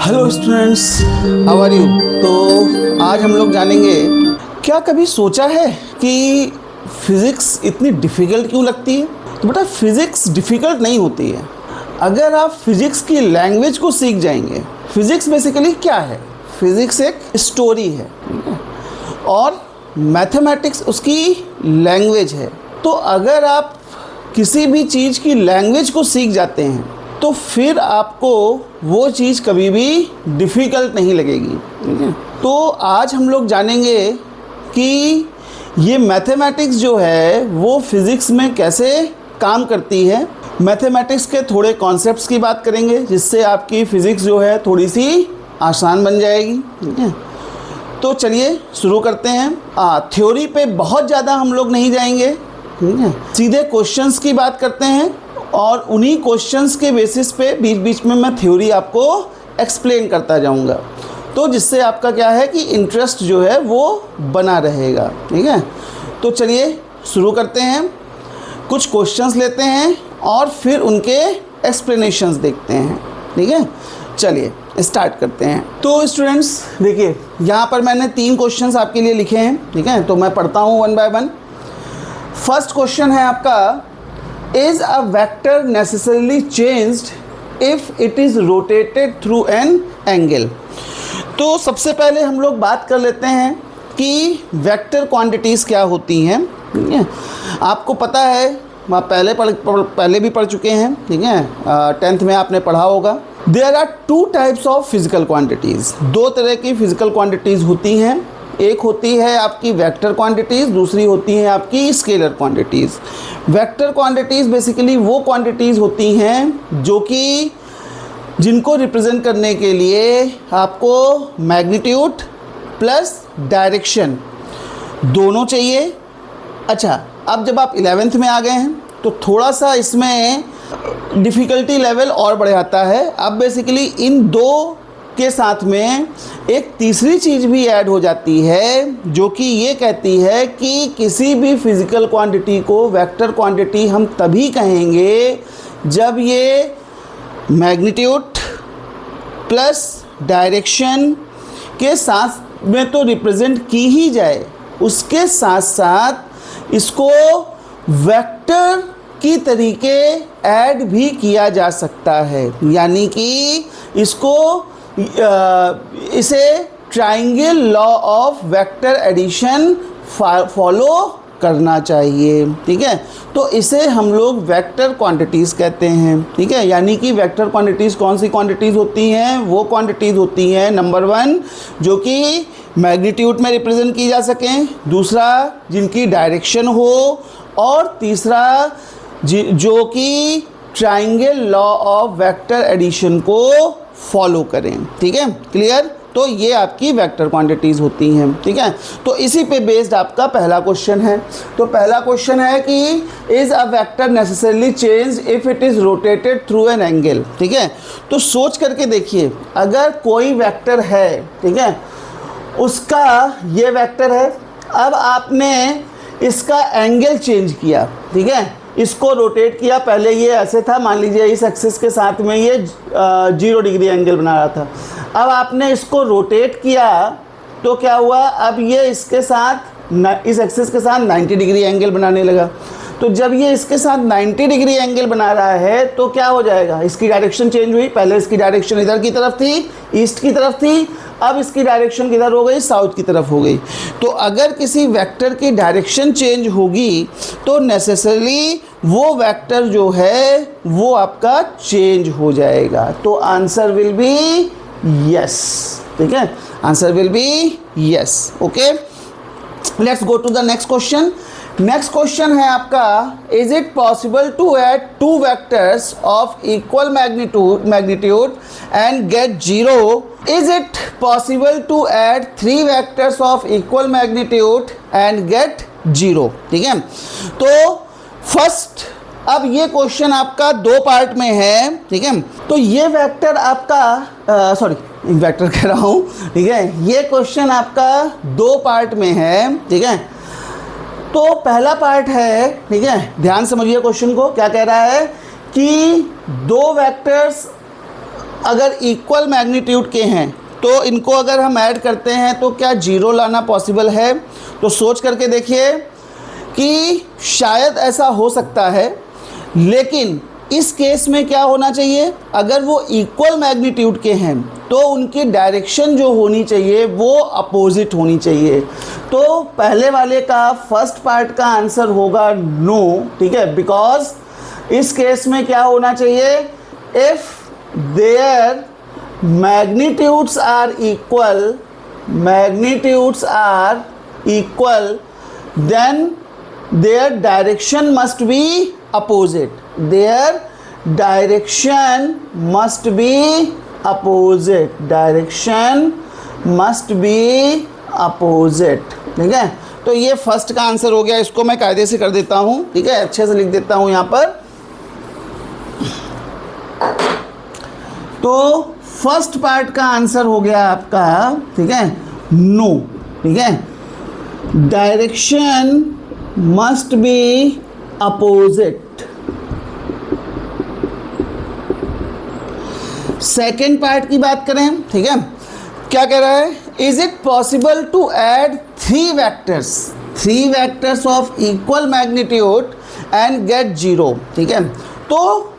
Hello students, how are you. तो आज हम लोग जानेंगे, क्या कभी सोचा है कि फिज़िक्स इतनी डिफ़िकल्ट क्यों लगती है। तो बेटा, फिज़िक्स डिफ़िकल्ट नहीं होती है अगर आप फिज़िक्स की लैंग्वेज को सीख जाएंगे। फिज़िक्स बेसिकली क्या है? फिज़िक्स एक स्टोरी है और मैथमेटिक्स उसकी लैंग्वेज है। तो अगर आप किसी भी चीज़ की लैंग्वेज को सीख जाते हैं तो फिर आपको वो चीज़ कभी भी डिफ़िकल्ट नहीं लगेगी। ठीक है, तो आज हम लोग जानेंगे कि ये मैथमेटिक्स जो है वो फिज़िक्स में कैसे काम करती है। मैथमेटिक्स के थोड़े कॉन्सेप्ट्स की बात करेंगे जिससे आपकी फ़िज़िक्स जो है थोड़ी सी आसान बन जाएगी। ठीक है, तो चलिए शुरू करते हैं। थ्योरी पे बहुत ज़्यादा हम लोग नहीं जाएंगे। ठीक है, सीधे क्वेश्चंस की बात करते हैं और उन्हीं क्वेश्चंस के बेसिस पे बीच बीच में मैं थ्योरी आपको एक्सप्लेन करता जाऊंगा, तो जिससे आपका क्या है कि इंटरेस्ट जो है वो बना रहेगा। ठीक है, तो चलिए शुरू करते हैं। कुछ क्वेश्चंस लेते हैं और फिर उनके एक्सप्लेनेशंस देखते हैं। ठीक है, चलिए स्टार्ट करते हैं। तो स्टूडेंट्स देखिए, यहाँ पर मैंने 3 क्वेश्चंस आपके लिए लिखे हैं। ठीक है, तो मैं पढ़ता हूँ one by one. First question है आपका, Is a vector necessarily changed if it is rotated through an angle? तो सबसे पहले हम लोग बात कर लेते हैं कि वेक्टर क्वांटिटीज़ क्या होती हैं। ठीक है, आपको पता है, आप पहले भी पढ़ चुके हैं। ठीक है, 10th में आपने पढ़ा होगा। There are 2 types of physical quantities। 2 तरह की फिजिकल क्वांटिटीज़ होती हैं। एक होती है आपकी वेक्टर क्वांटिटीज़, दूसरी होती है आपकी scalar quantities. Vector quantities basically वो क्वांटिटीज़ होती हैं जो कि जिनको रिप्रेजेंट करने के लिए आपको मैग्नीट्यूड प्लस डायरेक्शन दोनों चाहिए। अच्छा, अब जब आप 11th में आ गए हैं तो थोड़ा सा इसमें डिफ़िकल्टी लेवल और बढ़ जाता है। अब बेसिकली इन 2 के साथ में एक तीसरी चीज़ भी ऐड हो जाती है जो कि ये कहती है कि किसी भी फिज़िकल क्वांटिटी को वेक्टर क्वांटिटी हम तभी कहेंगे जब ये मैग्नीट्यूड प्लस डायरेक्शन के साथ में तो रिप्रेजेंट की ही जाए, उसके साथ साथ इसको वेक्टर की तरीके ऐड भी किया जा सकता है। यानी कि इसे triangle law of vector addition follow करना चाहिए। ठीक है, तो इसे हम लोग वेक्टर क्वांटिटीज़ कहते हैं। ठीक है, यानी कि वेक्टर क्वांटिटीज़ कौन सी क्वांटिटीज़ होती हैं? वो क्वांटिटीज़ होती हैं नंबर 1 जो कि मैग्नीट्यूड में रिप्रेजेंट की जा सकें, दूसरा जिनकी डायरेक्शन हो, और तीसरा जो कि triangle law of vector addition को फॉलो करें। ठीक है, क्लियर। तो ये आपकी वेक्टर क्वांटिटीज़ होती हैं। ठीक है, तो इसी पे बेस्ड आपका पहला क्वेश्चन है। तो पहला क्वेश्चन है कि is a vector necessarily change if it is rotated through an angle. ठीक है, तो सोच करके देखिए, अगर कोई वेक्टर है, ठीक है, उसका ये वेक्टर है, अब आपने इसका एंगल चेंज किया। ठीक है, इसको रोटेट किया। पहले ये ऐसे था, मान लीजिए इस एक्सिस के साथ में ये 0 डिग्री एंगल बना रहा था। अब आपने इसको रोटेट किया तो क्या हुआ, अब ये इसके साथ इस एक्सिस के साथ 90 डिग्री एंगल बनाने लगा। तो जब ये इसके साथ 90 डिग्री एंगल बना रहा है तो क्या हो जाएगा, इसकी डायरेक्शन चेंज हुई। पहले इसकी डायरेक्शन इधर की तरफ थी, ईस्ट की तरफ थी, अब इसकी डायरेक्शन किधर हो गई, साउथ की तरफ हो गई। तो अगर किसी वेक्टर की डायरेक्शन चेंज होगी तो नेसेसरली वो वेक्टर जो है वो आपका चेंज हो जाएगा। तो आंसर विल बी यस। ठीक है, answer will be yes. Okay, let's go to the next question. Next question है आपका, is it possible to add 2 vectors of equal magnitude and get 0? Is it possible to add 3 vectors of equal magnitude and get 0? ठीक है, तो first, अब ये question आपका 2 part में है। ठीक है, तो ये वेक्टर आपका वेक्टर कह रहा हूँ। ठीक है, ये क्वेश्चन आपका 2 पार्ट में है। ठीक है, तो पहला पार्ट है, ठीक है, ध्यान समझिए क्वेश्चन को। क्या कह रहा है कि 2 वेक्टर्स अगर इक्वल मैग्नीट्यूड के हैं तो इनको अगर हम ऐड करते हैं तो क्या जीरो लाना पॉसिबल है? तो सोच करके देखिए कि शायद ऐसा हो सकता है, लेकिन इस केस में क्या होना चाहिए, अगर वो इक्वल मैग्नीट्यूड के हैं तो उनकी डायरेक्शन जो होनी चाहिए वो अपोजिट होनी चाहिए। तो पहले वाले का फर्स्ट पार्ट का आंसर होगा नो, ठीक है, बिकॉज इस केस में क्या होना चाहिए, if their magnitudes are equal then their direction must be opposite, direction must be opposite, ठीक है। तो ये फर्स्ट का आंसर हो गया, इसको मैं कायदे से कर देता हूँ, ठीक है, अच्छे से लिख देता हूँ यहाँ पर। तो फर्स्ट पार्ट का आंसर हो गया आपका, ठीक है, नो, ठीक है, direction must be opposite. Second part की बात करें, ठीक है, क्या कह रहा है, is it possible to add three vectors of equal magnitude and get zero, ठीक है। तो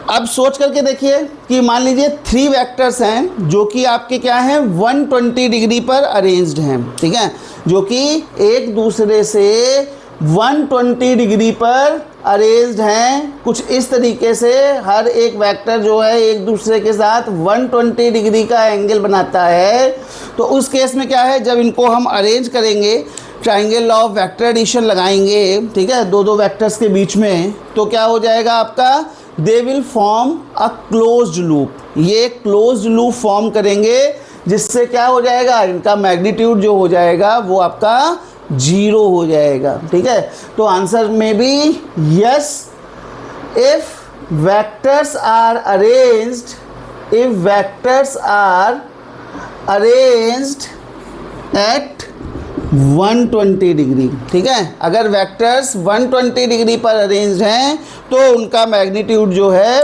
अब सोच करके देखिए कि मान लीजिए थ्री वेक्टर्स हैं जो कि आपके क्या हैं, 120 डिग्री पर अरेंज्ड हैं, ठीक है, जो कि एक दूसरे से 120 डिग्री पर अरेंज्ड हैं। कुछ इस तरीके से हर एक वेक्टर जो है एक दूसरे के साथ 120 डिग्री का एंगल बनाता है। तो उस केस में क्या है, जब इनको हम अरेंज करेंगे, triangle law of vector addition लगाएंगे, ठीक है, दो वेक्टर्स के बीच में, तो क्या हो जाएगा आपका, they will form a closed loop. ये क्लोज्ड लूप फॉर्म करेंगे जिससे क्या हो जाएगा, इनका मैग्नीट्यूड जो हो जाएगा वो आपका जीरो हो जाएगा, ठीक है। तो आंसर में भी yes, if vectors are arranged at 120 degree, ठीक है, अगर वेक्टर्स 120 डिग्री पर अरेंज्ड हैं तो उनका मैग्नीट्यूड जो है,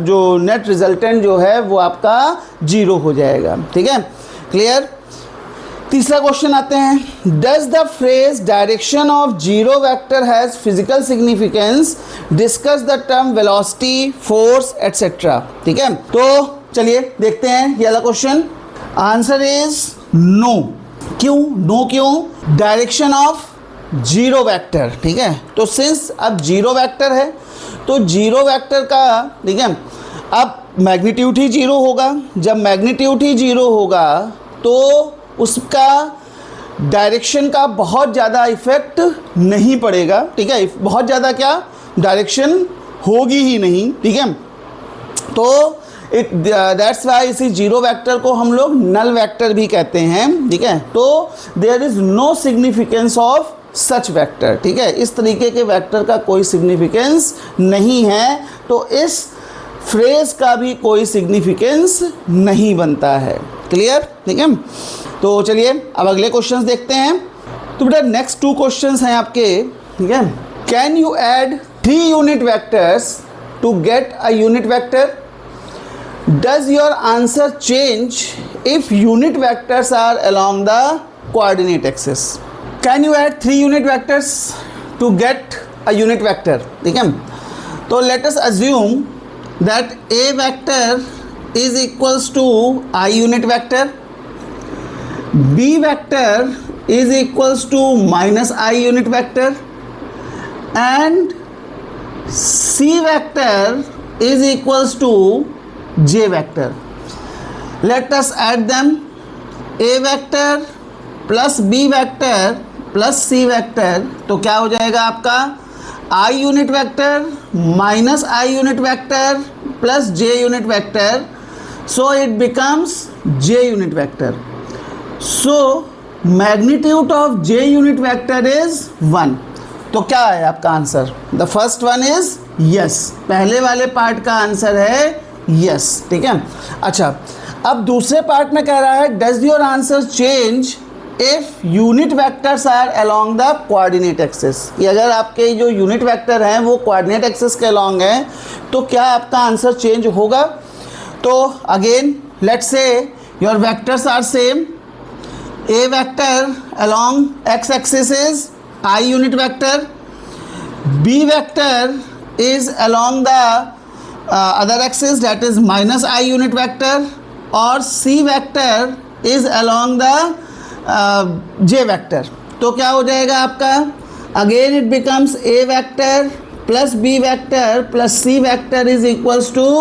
जो नेट रिजल्टेंट जो है वो आपका जीरो हो जाएगा, ठीक है, क्लियर। तीसरा क्वेश्चन आते हैं, does the phrase direction of zero vector has physical significance, discuss the term velocity, force et cetera, ठीक है। तो चलिए देखते हैं ये वाला क्वेश्चन। Answer is no. क्यों नो, क्यों, डायरेक्शन ऑफ जीरो वेक्टर, ठीक है। तो सिंस अब जीरो वेक्टर है तो जीरो वेक्टर का, ठीक है, अब मैग्नीट्यूड ही जीरो होगा। जब मैग्नीट्यूड ही जीरो होगा तो उसका डायरेक्शन का बहुत ज़्यादा इफेक्ट नहीं पड़ेगा, ठीक है, बहुत ज़्यादा क्या डायरेक्शन होगी ही नहीं, ठीक है। तो दैट्स वाई इसी जीरो वेक्टर को हम लोग नल वेक्टर भी कहते हैं, ठीक है। तो there is no significance of such vector, ठीक है, इस तरीके के वेक्टर का कोई सिग्निफिकेंस नहीं है, तो इस फ्रेज का भी कोई सिग्निफिकेंस नहीं बनता है, क्लियर, ठीक है। तो चलिए अब अगले क्वेश्चंस देखते हैं। तो बेटा नेक्स्ट टू क्वेश्चंस हैं आपके, ठीक है। Can you add 3 unit vectors to get a unit vector? Does your answer change if unit vectors are along the coordinate axis? Can you add 3 unit vectors to get a unit vector? ठीक है, तो let us assume that a vector is equals to I unit vector, b vector is equals to minus I unit vector, and c vector is equals to j vector. Let us add them. a vector plus b vector plus c vector, तो क्या हो जाएगा आपका, i unit vector minus i unit vector plus j unit vector, so it becomes j unit vector. So magnitude of j unit vector is 1। तो क्या है आपका answer, the first one is yes, पहले वाले पार्ट का answer है yes, ठीक है। अच्छा, अब दूसरे पार्ट में कह रहा है does your answer change if unit vectors are along the coordinate axis, कि अगर आपके जो यूनिट वेक्टर हैं वो कोऑर्डिनेट एक्सिस के अलोंग हैं तो क्या आपका आंसर चेंज होगा? तो again let's say your vectors are same. A vector along x-axis is I unit vector. B vector is along the other axis, that is minus I unit vector, or C vector is along the J vector. तो क्या हो जाएगा आपका? Again it becomes A vector plus B vector plus C vector is equals to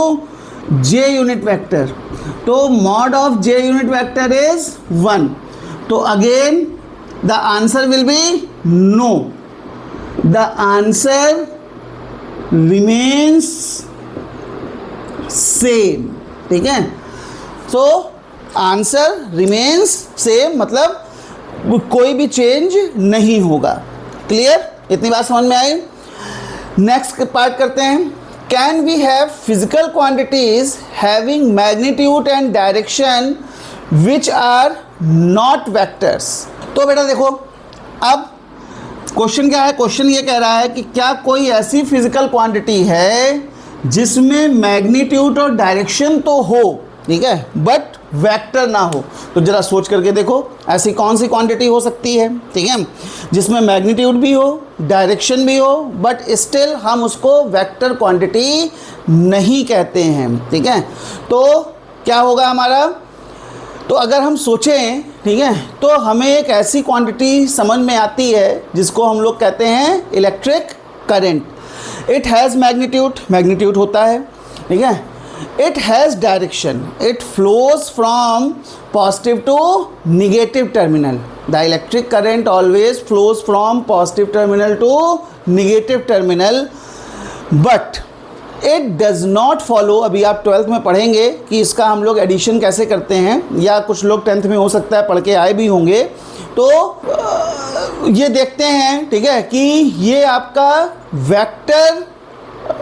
J unit vector. तो mod of J unit vector is 1. तो again the answer will be no. The answer remains same. ठीक है, so answer remains same मतलब कोई भी change नहीं होगा. Clear? इतनी बात समझ में आई. नेक्स्ट पार्ट करते हैं. Can we have physical quantities having magnitude and direction which are not vectors. तो बेटा देखो, अब क्वेश्चन क्या है? क्वेश्चन ये कह रहा है कि क्या कोई ऐसी फिजिकल क्वांटिटी है जिसमें मैग्नीट्यूड और डायरेक्शन तो हो, ठीक है, बट वेक्टर ना हो. तो जरा सोच करके देखो ऐसी कौन सी क्वांटिटी हो सकती है, ठीक है, जिसमें मैग्नीट्यूड भी हो, डायरेक्शन भी हो, बट स्टिल हम उसको वेक्टर क्वांटिटी नहीं कहते हैं. ठीक है, तो क्या होगा हमारा? तो अगर हम सोचें, ठीक है, तो हमें एक ऐसी क्वांटिटी समझ में आती है जिसको हम लोग कहते हैं electric current. It has magnitude होता है, ठीक है. It has direction, it flows from positive to negative terminal. The electric current always flows from positive terminal to negative terminal. But it does not follow. अभी आप 12th में पढ़ेंगे कि इसका हम लोग एडिशन कैसे करते हैं, या कुछ लोग 10th में हो सकता है पढ़ के आए भी होंगे. तो ये देखते हैं, ठीक है, कि ये आपका वेक्टर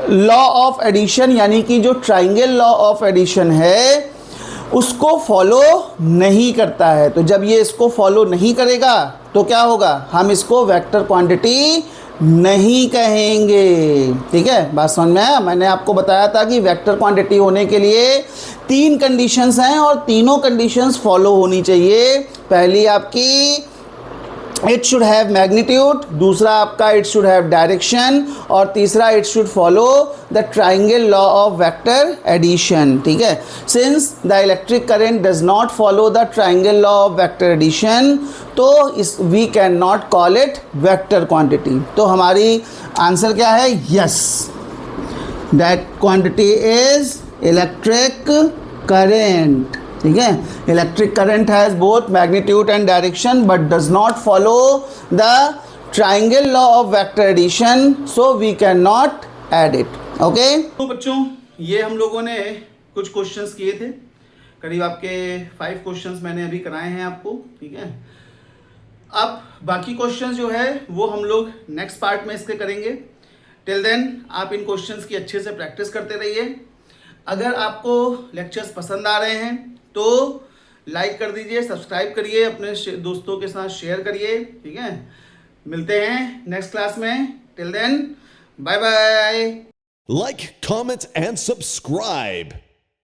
लॉ ऑफ एडिशन यानी कि जो ट्राइंगल लॉ ऑफ एडिशन है उसको फॉलो नहीं करता है. तो जब ये इसको फॉलो नहीं करेगा तो क्या होगा? हम इसको वेक्टर क्वांटिटी नहीं कहेंगे. ठीक है, बात समझ में आया? मैंने आपको बताया था कि वेक्टर क्वांटिटी होने के लिए 3 कंडीशंस हैं और तीनों कंडीशंस फॉलो होनी चाहिए. पहली आपकी इट शुड हैव मैग्नीट्यूड, दूसरा आपका इट शुड हैव डायरेक्शन, और तीसरा it should follow the triangle law of vector addition. ठीक है, since the electric current does not follow the triangle law of vector addition, तो इस we can not call it vector quantity. तो हमारी answer क्या है? Yes, that quantity is electric current. ठीक है, electric current has both magnitude and direction but does not follow the triangle law of vector addition, so we can not add it. Okay, तो बच्चों ये हम लोगों ने कुछ क्वेश्चंस किए थे, करीब आपके 5 क्वेश्चंस मैंने अभी कराए हैं आपको. ठीक है, अब बाकी क्वेश्चंस जो है वो हम लोग नेक्स्ट पार्ट में इसके करेंगे. टिल देन आप इन क्वेश्चंस की अच्छे से प्रैक्टिस करते रहिए. अगर आपको लेक्चर्स पसंद आ रहे हैं तो लाइक कर दीजिए, सब्सक्राइब करिए, अपने दोस्तों के साथ शेयर करिए. ठीक है, मिलते हैं नेक्स्ट क्लास में. Till then bye bye. Like, comment, and subscribe.